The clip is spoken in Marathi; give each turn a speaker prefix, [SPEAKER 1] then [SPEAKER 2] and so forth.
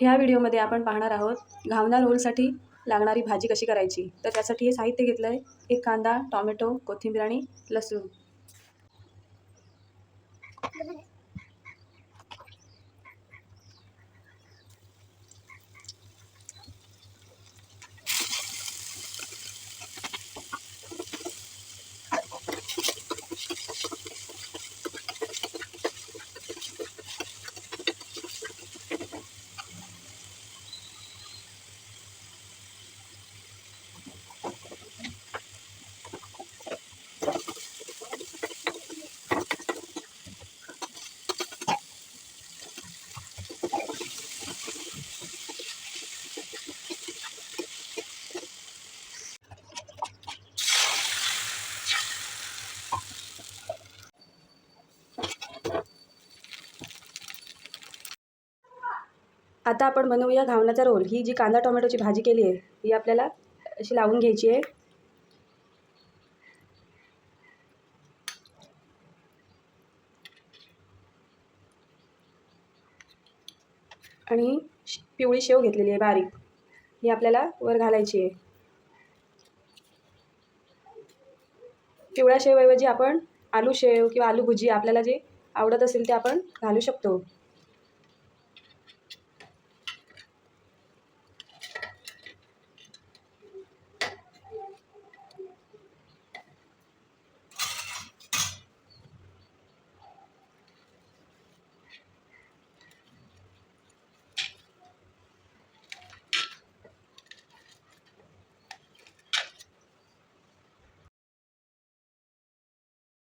[SPEAKER 1] ह्या व्हिडिओमध्ये आपण पाहणार आहोत घावना रोलसाठी लागणारी भाजी कशी करायची। तर त्यासाठी हे साहित्य घेतलं आहे, एक कांदा, टोमॅटो, कोथिंबीर आणि लसूण। आता आपण बनवूया घावनाचा रोल। ही जी कांदा टोमॅटोची भाजी केली आहे ही आपल्याला अशी लावून घ्यायची आहे। आणि पिवळी शेव घेतलेली आहे बारीक, ही आपल्याला वर घालायची आहे। पिवळ्या शेवऐवजी आपण आलू शेव किंवा आलू भुजी आपल्याला जे आवडत असेल ते आपण घालू शकतो।